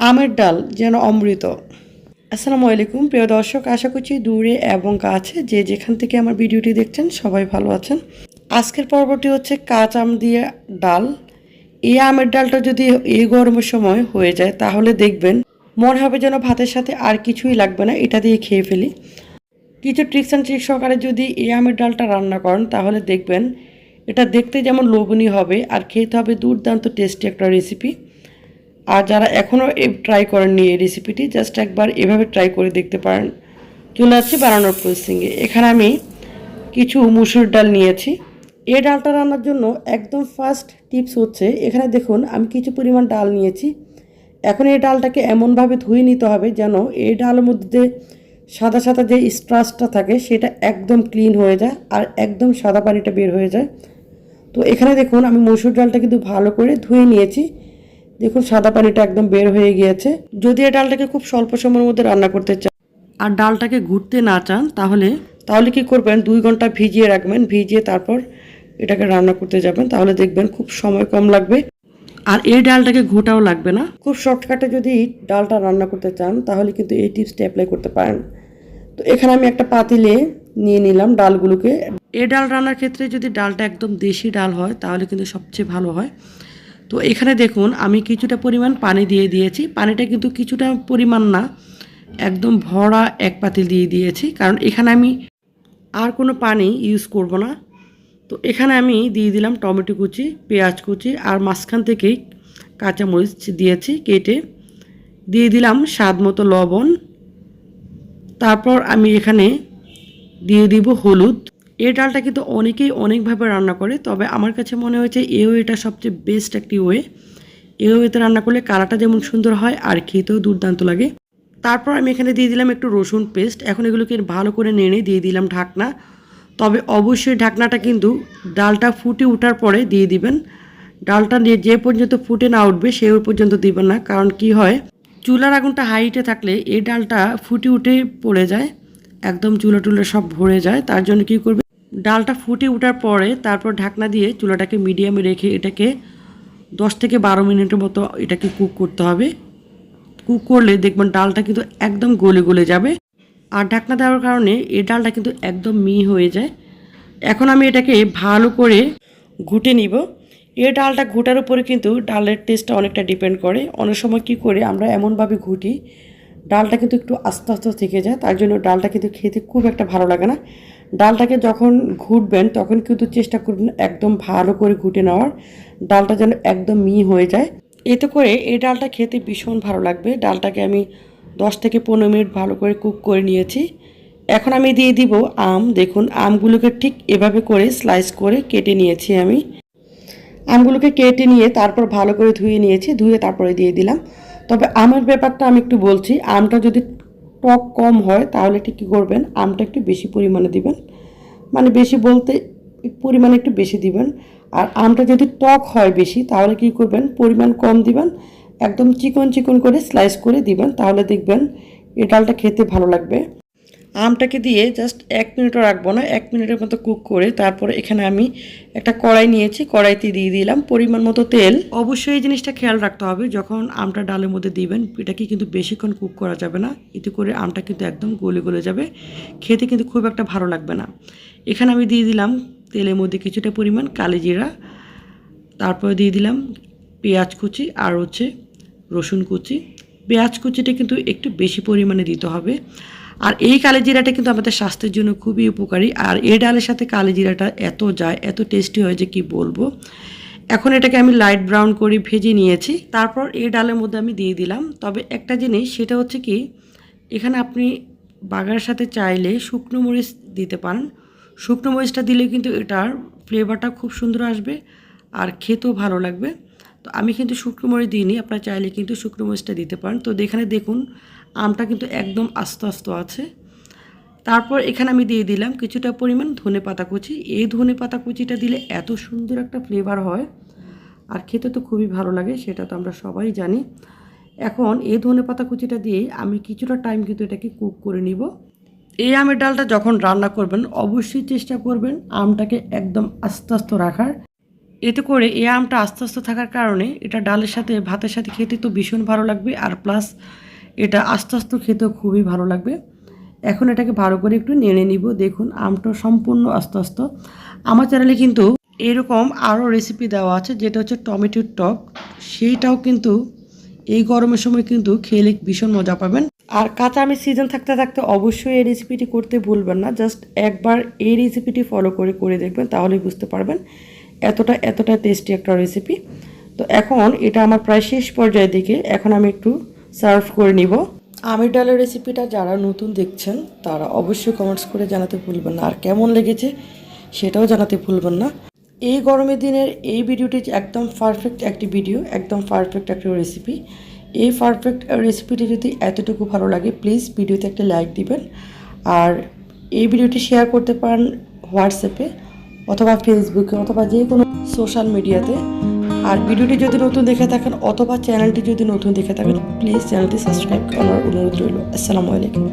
আমের ডাল যেন অমৃত। আসসালামু আলাইকুম প্রিয় দর্শক, আশা করছি দূরে এবং কাছে যে যেখান থেকে আমার ভিডিওটি দেখছেন সবাই ভালো আছেন। আজকের পর্বটি হচ্ছে কাঁচা আম দিয়ে ডাল। এই আমের ডালটা যদি এই গরমের সময় হয়ে যায় তাহলে দেখবেন মনে হবে যেন ভাতের সাথে আর কিছুই লাগবে না, এটা দিয়ে খেয়ে ফেলি। কিছু ট্রিক্স অ্যান্ড ট্রিক্স সহকারে যদি এই আমের ডালটা রান্না করেন তাহলে দেখবেন এটা দেখতে যেমন লোভনীয় হবে আর খেতে হবে দুর্দান্ত টেস্টি একটা রেসিপি। আর যারা এখনও ট্রাই করেননি এই রেসিপিটি, জাস্ট একবার এভাবে ট্রাই করে দেখতে পারেন। চলে যাচ্ছি বানানোর প্রসেসিংয়ে। এখানে আমি কিছু মুসুর ডাল নিয়েছি। এই ডালটা রান্নার জন্য একদম ফার্স্ট টিপস হচ্ছে, এখানে দেখুন আমি কিছু পরিমাণ ডাল নিয়েছি। এখন এই ডালটাকে এমনভাবে ধুয়ে নিতে হবে যেন এই ডালের মধ্যে সাদা সাদা যে স্ট্রাচটা থাকে সেটা একদম ক্লিন হয়ে যায় আর একদম সাদা পানিটা বের হয়ে যায়। তো এখানে দেখুন আমি মসুর ডালটা কিন্তু ভালো করে ধুয়ে নিয়েছি। দেখুন সাদা পানিটা একদম বের হয়ে গিয়েছে। যদি এই ডালটাকে খুব স্বল্প সময়ের মধ্যে রান্না করতে চান আর ডালটাকে ঘুরতে না চান তাহলে কি করবেন, 2 ঘন্টা ভিজিয়ে রাখবেন। ভিজিয়ে তারপর এটাকে রান্না করতে যাবেন, তাহলে দেখবেন খুব সময় কম লাগবে আর এই ডালটাকে ঘোটাও লাগবে না। খুব শর্টকাটে যদি ডালটা রান্না করতে চান তাহলে কিন্তু এই টিপসটা অ্যাপ্লাই করতে পারেন। তো এখানে আমি একটা পাতিলে নিয়ে নিলাম ডালগুলোকে। এই ডাল রান্নার ক্ষেত্রে যদি ডালটা একদম দেশি ডাল হয় তাহলে কিন্তু সবচেয়ে ভালো হয়। তো এখানে দেখুন আমি কিছুটা পরিমাণ পানি দিয়ে দিয়েছি। পানিটা কিন্তু কিছুটা পরিমাণ না, একদম ভরা এক পাতিল দিয়ে দিয়েছি, কারণ এখানে আমি আর কোনো পানি ইউজ করব না। তো এখানে আমি দিয়ে দিলাম টমেটো কুচি, পেঁয়াজ কুচি আর মাঝখান থেকেই কাঁচামরিচ দিয়েছি কেটে। দিয়ে দিলাম স্বাদ মতো লবণ। তারপর আমি এখানে দিয়ে দিব হলুদ। এই ডালটা কিন্তু অনেকেই অনেকভাবে রান্না করে, তবে আমার কাছে মনে হয়েছে এই ওয়েটা সবচেয়ে বেস্ট একটি ওয়ে। এই ওয়েতে রান্না করলে কালারটা যেমন সুন্দর হয় আর খেতেও দুর্দান্ত লাগে। তারপর আমি এখানে দিয়ে দিলাম একটু রসুন পেস্ট। এখন এগুলোকে ভালো করে নেড়ে দিয়ে দিলাম ঢাকনা। তবে অবশ্যই ঢাকনাটা কিন্তু ডালটা ফুটে ওঠার পরে দিয়ে দিবেন। ডালটা যে পর্যন্ত ফুটে না উঠবে সে পর্যন্ত দিবেন না, কারণ কি হয়, চুলার আগুনটা হাইটে থাকলে এই ডালটা ফুটে উঠে পড়ে যায়, একদম চুলা টুলা সব ভরে যায়। তার জন্য কী করবে, ডালটা ফুটে ওঠার পরে তারপর ঢাকনা দিয়ে চুলাটাকে মিডিয়ামে রেখে এটাকে 10 থেকে 12 মিনিটের মতো এটাকে কুক করতে হবে। কুক করলে দেখবেন ডালটা কিন্তু একদম গলে গলে যাবে আর ঢাকনা দেওয়ার কারণে এই ডালটা কিন্তু একদম মিহি হয়ে যায়। এখন আমি এটাকে ভালো করে ঘুটে নিব। এই ডালটা ঘুটার উপরে কিন্তু ডালের টেস্টটা অনেকটা ডিপেন্ড করে। অনেক সময় কী করে আমরা এমনভাবে ঘুটি ডালটা কিন্তু একটু আস্তে আস্তে থেকে যায়, তার জন্য ডালটা কিন্তু খেতে খুব একটা ভালো লাগে না। ডালটাকে যখন ঘুটবেন তখন কিন্তু চেষ্টা করবেন একদম ভালো করে ঘুটে নেওয়ার, ডালটা যেন একদম মিহি হয়ে যায়। এতে করে এই ডালটা খেতে ভীষণ ভালো লাগবে। ডালটাকে আমি 10 থেকে 15 মিনিট ভালো করে কুক করে নিয়েছি। এখন আমি দিয়ে দিব আম। দেখুন আমগুলোকে ঠিক এভাবে করে স্লাইস করে কেটে নিয়েছি আমি। আমগুলোকে কেটে নিয়ে তারপর ভালো করে ধুয়ে নিয়েছি, ধুয়ে তারপরে দিয়ে দিলাম। তবে আমের ব্যাপারটা আমি একটু বলছি, আমটা যদি টক কম হয় তাহলে ঠিক কী করবেন, আমটা একটু বেশি পরিমাণে দিবেন। মানে বেশি বলতে পরিমাণে একটু বেশি দিবেন। আর আমটা যদি টক হয় বেশি তাহলে কী করবেন, পরিমাণ কম দিবেন, একদম চিকন চিকন করে স্লাইস করে দিবেন, তাহলে দেখবেন এই ডালটা খেতে ভালো লাগবে। আমটাকে দিয়ে জাস্ট 1 মিনিটও রাখবো না, 1 মিনিটের মতো কুক করে তারপরে এখানে আমি একটা কড়াই নিয়েছি, কড়াইতে দিয়ে দিলাম পরিমাণ মতো তেল। অবশ্যই এই জিনিসটা খেয়াল রাখতে হবে, যখন আমটা ডালের মধ্যে দিবেন এটাকে কিন্তু বেশিক্ষণ কুক করা যাবে না, এতে করে আমটা কিন্তু একদম গলে গলে যাবে, খেতে কিন্তু খুব একটা ভালো লাগবে না। এখানে আমি দিয়ে দিলাম তেলের মধ্যে কিছুটা পরিমাণ কালি জিরা, তারপরে দিয়ে দিলাম পেঁয়াজ কুচি আর হচ্ছে রসুন কুচি। পেঁয়াজ কুচিটা কিন্তু একটু বেশি পরিমাণে দিতে হবে। আর এই কালো জিরাটা কিন্তু আমাদের স্বাস্থ্যের জন্য খুবই উপকারী। আর এই ডালের সাথে কালো জিরাটা এত যায়, এত টেস্টি হয় যে কি বলবো। এখন এটাকে আমি লাইট ব্রাউন করে ভেজে নিয়েছি। তারপর এই ডালের মধ্যে আমি দিয়ে দিলাম। তবে একটা জিনিস, সেটা হচ্ছে কি, এখানে আপনি বাগার সাথে চাইলে শুকনো মরিচ দিতে পারেন। শুকনো মরিচটা দিলে কিন্তু এটার ফ্লেভারটা খুব সুন্দর আসবে আর খেতেও ভালো লাগবে। তো আমি কিন্তু শুকনো মরিচ দিইনি, আপনারা চাইলে কিন্তু শুকনো মরিচটা দিতে পারেন। তো এখানে দেখুন আমটা কিন্তু একদম আস্তে আস্তে আছে। তারপর এখানে আমি দিয়ে দিলাম কিছুটা পরিমাণ ধনেপাতা কুচি। এই ধনেপাতা কুচিটা দিলে এত সুন্দর একটা ফ্লেভার হয় আর খেতে তো খুবই ভালো লাগে, সেটা তো আমরা সবাই জানি। এখন এই ধনেপাতা কুচিটা দিয়ে আমি কিছুটা টাইম কিন্তু এটাকে কুক করে নিব। এই আমের ডালটা যখন রান্না করবেন অবশ্যই চেষ্টা করবেন আমটাকে একদম আস্তে আস্তে রাখার। এতে করে এই আমটা আস্তে আস্তে থাকার কারণে এটা ডালের সাথে ভাতের সাথে খেতে তো ভীষণ ভালো লাগবে, আর প্লাস এটা আস্তে আস্তে খেতেও খুবই ভালো লাগবে। এখন এটাকে ভালো করে একটু নেড়ে নিব। দেখুন আমটা সম্পূর্ণ আস্তে আস্তে। আমার চ্যানেলে কিন্তু এরকম আরও রেসিপি দেওয়া আছে, যেটা হচ্ছে টমেটোর টক, সেইটাও কিন্তু এই গরমের সময় কিন্তু খেলে ভীষণ মজা পাবেন। আর কাঁচা আমের সিজন থাকতে থাকতে অবশ্যই এই রেসিপিটি করতে ভুলবেন না। জাস্ট একবার এই রেসিপিটি ফলো করে দেখবেন, তাহলেই বুঝতে পারবেন এতটা টেস্টি একটা রেসিপি। তো এখন এটা আমার প্রায় শেষ পর্যায়ে দিকে, এখন আমি একটু সার্ভ করে নিব। আমের ডালের রেসিপিটা যারা নতুন দেখছেন তারা অবশ্যই কমেন্টস করে জানাতে ভুলবেন না, আর কেমন লেগেছে সেটাও জানাতে ভুলবেন না। এই গরমের দিনের এই ভিডিওটি একদম পারফেক্ট একটি ভিডিও, একদম পারফেক্ট একটা রেসিপি। এই পারফেক্ট রেসিপিটি যদি এতটুকু ভালো লাগে, প্লিজ ভিডিওতে একটা লাইক দিবেন, আর এই ভিডিওটি শেয়ার করতে পারেন হোয়াটসঅ্যাপে অথবা ফেসবুকে অথবা যে কোনো সোশ্যাল মিডিয়াতে। আর ভিডিওটি যদি নতুন দেখে থাকেন অথবা চ্যানেলটি যদি নতুন দেখে থাকেন, প্লিজ চ্যানেলটি সাবস্ক্রাইব করার অনুরোধ রইল। আসসালামু আলাইকুম।